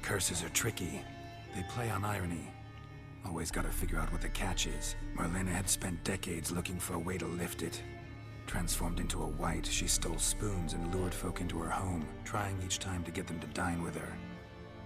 Curses are tricky. They play on irony. Always gotta figure out what the catch is. Marlena had spent decades looking for a way to lift it. Transformed into a wight, she stole spoons and lured folk into her home, trying each time to get them to dine with her.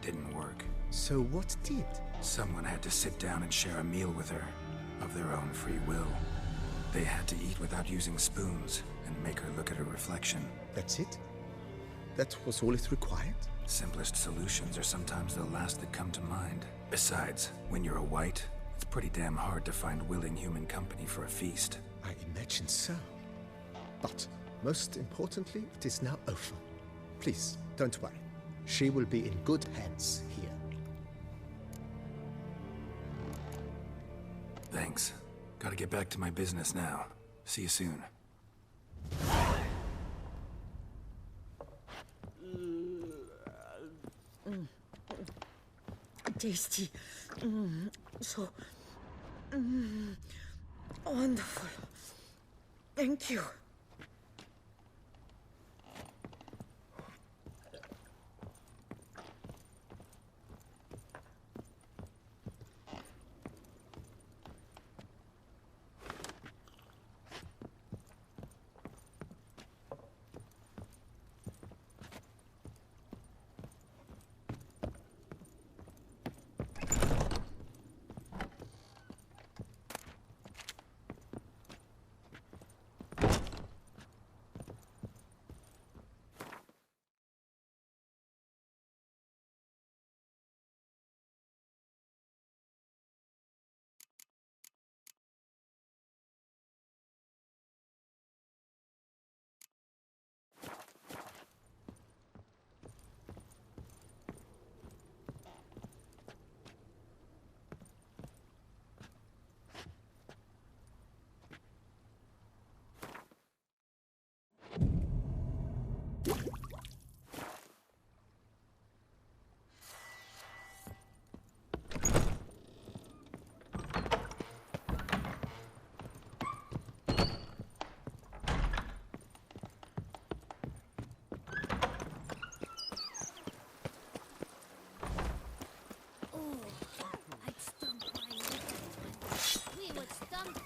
Didn't work. So what did? Someone had to sit down and share a meal with her, of their own free will. They had to eat without using spoons, and make her look at her reflection. That's it? That was all it required? Simplest solutions are sometimes the last that come to mind. Besides, when you're a wight, it's pretty damn hard to find willing human company for a feast. I imagine so. But, most importantly, it is now over. Please, don't worry. She will be in good hands here. Thanks. Gotta get back to my business now. See you soon. Tasty. So wonderful. Thank you.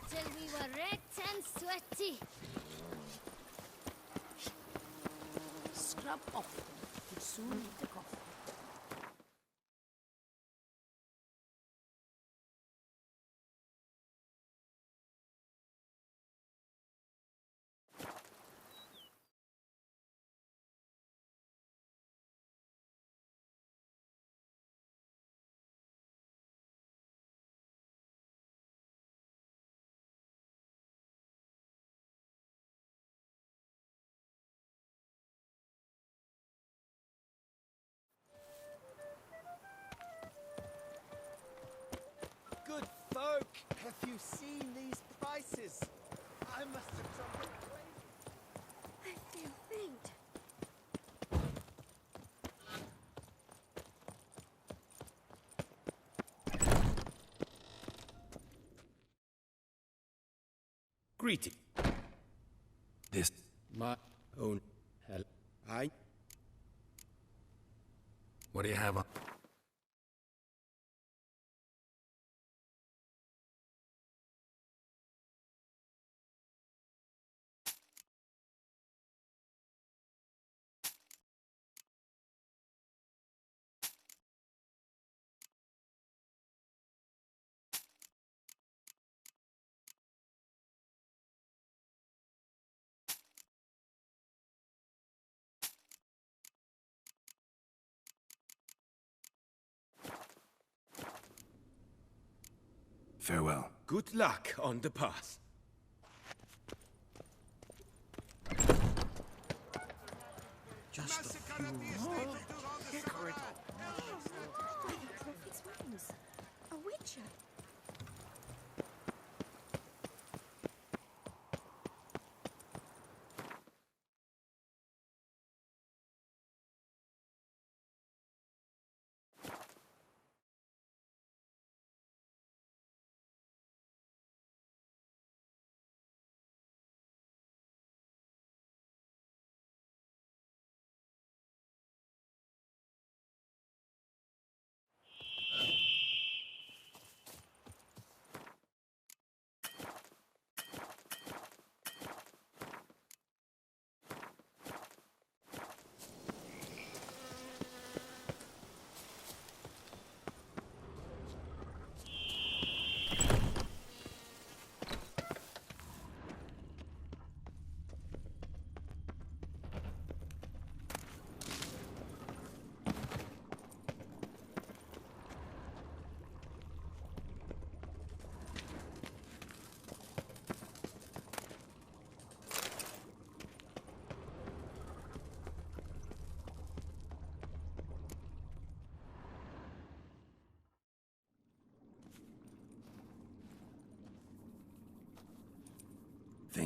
Till we were red and sweaty. Scrub off. You'll soon need the coffee. Good folk, have you seen these prices? I must have gone crazy. I feel faint. Greeting. This... My own hell. What do you have on... Farewell. Good luck on the path. Just a few... By the prophet's wings. A witcher.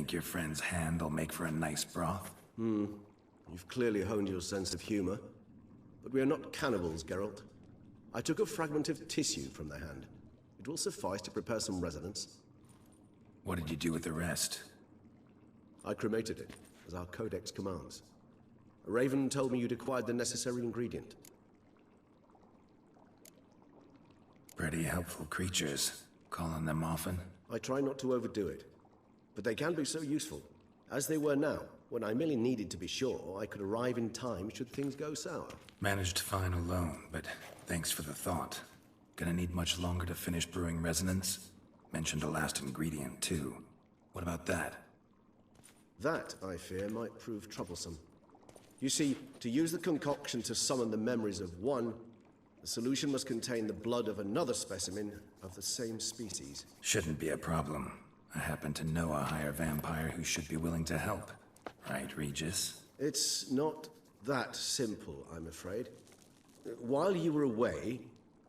Think your friend's hand will make for a nice broth? You've clearly honed your sense of humor. But we are not cannibals, Geralt. I took a fragment of tissue from the hand. It will suffice to prepare some resonance. What did you do with the rest? I cremated it, as our codex commands. Raven told me you'd acquired the necessary ingredient. Pretty helpful creatures. Call on them often? I try not to overdo it, but they can be so useful, as they were now, when I merely needed to be sure I could arrive in time should things go sour. Managed fine alone, but thanks for the thought. Gonna need much longer to finish brewing resonance? Mentioned a last ingredient, too. What about that? That, I fear, might prove troublesome. You see, to use the concoction to summon the memories of one, the solution must contain the blood of another specimen of the same species. Shouldn't be a problem. I happen to know a higher vampire who should be willing to help. Right, Regis? It's not that simple, I'm afraid. While you were away,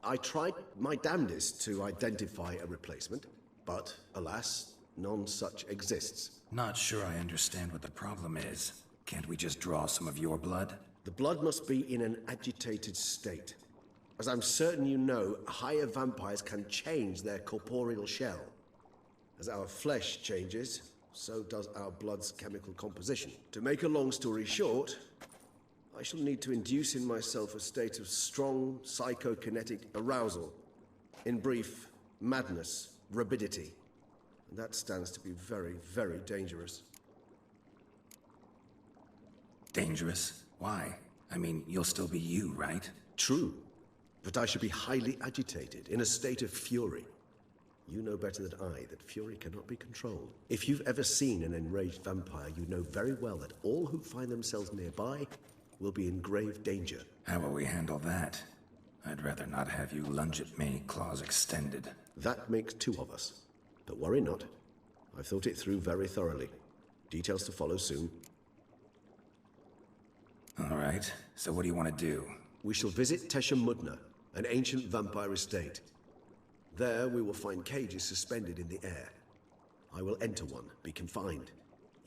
I tried my damnedest to identify a replacement, but alas, none such exists. Not sure I understand what the problem is. Can't we just draw some of your blood? The blood must be in an agitated state. As I'm certain you know, higher vampires can change their corporeal shell. As our flesh changes, so does our blood's chemical composition. To make a long story short, I shall need to induce in myself a state of strong psychokinetic arousal. In brief, madness, rabidity. And that stands to be very, very dangerous. Dangerous? Why? I mean, you'll still be you, right? True, but I should be highly agitated, in a state of fury. You know better than I that fury cannot be controlled. If you've ever seen an enraged vampire, you know very well that all who find themselves nearby will be in grave danger. How will we handle that? I'd rather not have you lunge at me, claws extended. That makes two of us. But worry not. I've thought it through very thoroughly. Details to follow soon. All right, so what do you want to do? We shall visit Tesha Mudna, an ancient vampire estate. There we will find cages suspended in the air. I will enter one, be confined.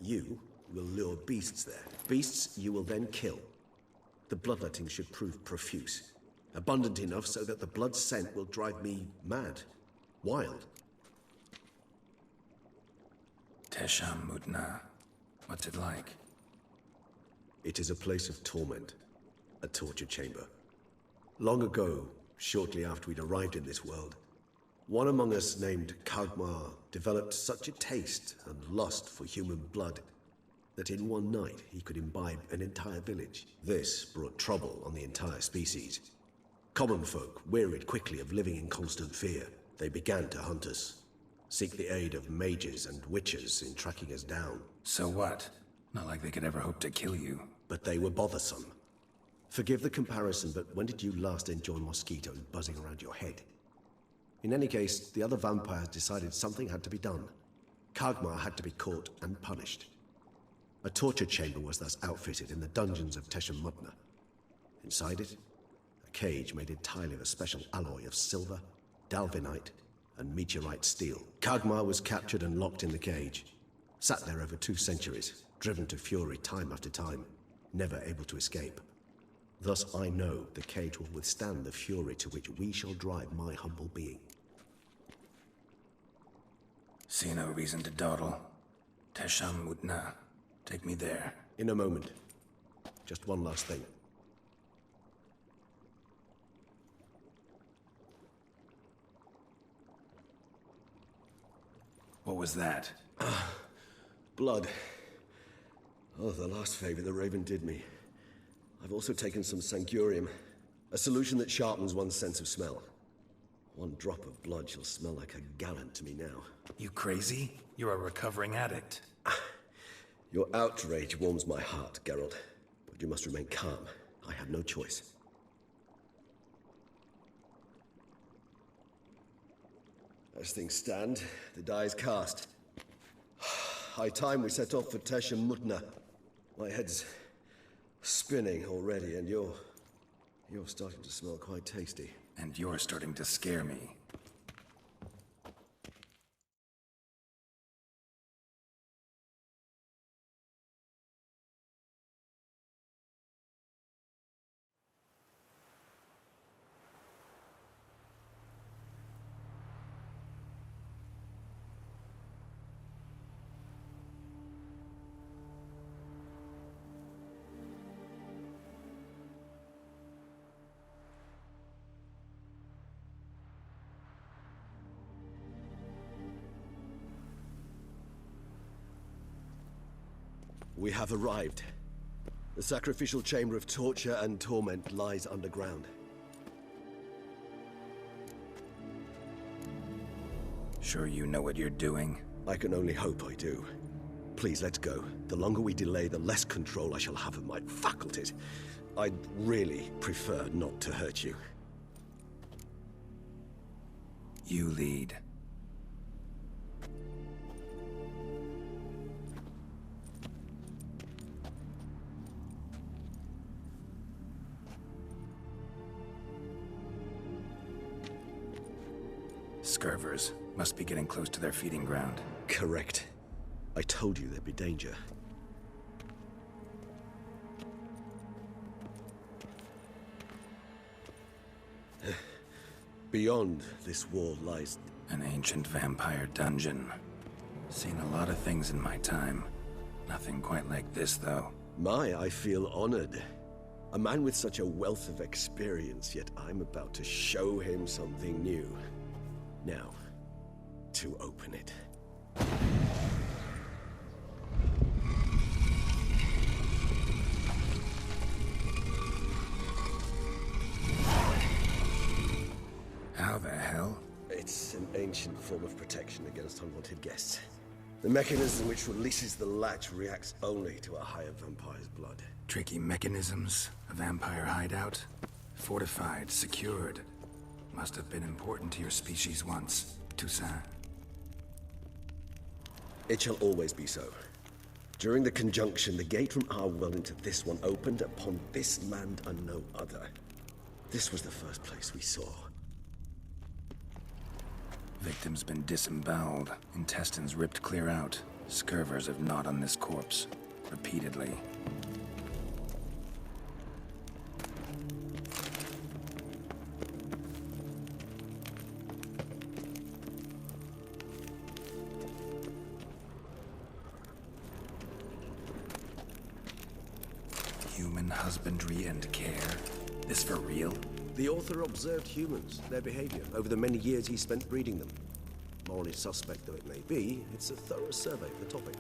You will lure beasts there. Beasts you will then kill. The bloodletting should prove profuse. Abundant enough so that the blood scent will drive me mad. Wild. Tesha Mudna. What's it like? It is a place of torment. A torture chamber. Long ago, shortly after we'd arrived in this world, one among us named Kagmar developed such a taste and lust for human blood that in one night he could imbibe an entire village. This brought trouble on the entire species. Common folk wearied quickly of living in constant fear. They began to hunt us, seek the aid of mages and witches in tracking us down. So what? Not like they could ever hope to kill you. But they were bothersome. Forgive the comparison, but when did you last enjoy mosquitoes buzzing around your head? In any case, the other vampires decided something had to be done. Kagmar had to be caught and punished. A torture chamber was thus outfitted in the dungeons of Tesha Mudna. Inside it, a cage made entirely of a special alloy of silver, dalvinite, and meteorite steel. Kagmar was captured and locked in the cage. Sat there over 2 centuries, driven to fury time after time, never able to escape. Thus I know the cage will withstand the fury to which we shall drive my humble being. See no reason to dawdle. Tesha Mudna. Take me there. In a moment. Just one last thing. What was that? Blood. Oh, the last favor the Raven did me. I've also taken some Sangurium, a solution that sharpens one's sense of smell. One drop of blood shall smell like a gallon to me now. You crazy? You're a recovering addict. Your outrage warms my heart, Geralt. But you must remain calm. I have no choice. As things stand, the die is cast. High time we set off for Tesha Mudna. My head's spinning already, and you're starting to smell quite tasty. And you're starting to scare me. We have arrived. The sacrificial chamber of torture and torment lies underground. Sure you know what you're doing? I can only hope I do. Please, let's go. The longer we delay, the less control I shall have of my faculties. I'd really prefer not to hurt you. You lead. Scurvers must be getting close to their feeding ground. Correct. I told you there'd be danger. Beyond this wall lies... An ancient vampire dungeon. Seen a lot of things in my time. Nothing quite like this, though. I feel honored. A man with such a wealth of experience, yet I'm about to show him something new. Now, to open it. How the hell? It's an ancient form of protection against unwanted guests. The mechanism which releases the latch reacts only to a higher vampire's blood. Tricky mechanisms, a vampire hideout. Fortified, secured. Must have been important to your species once, Toussaint. It shall always be so. During the conjunction, the gate from our world into this one opened upon this land and no other. This was the first place we saw. Victim's been disemboweled, intestines ripped clear out. Scurvers have gnawed on this corpse. Repeatedly. Human husbandry and care? This for real? The author observed humans, their behavior, over the many years he spent breeding them. Morally suspect though it may be, it's a thorough survey of the topic.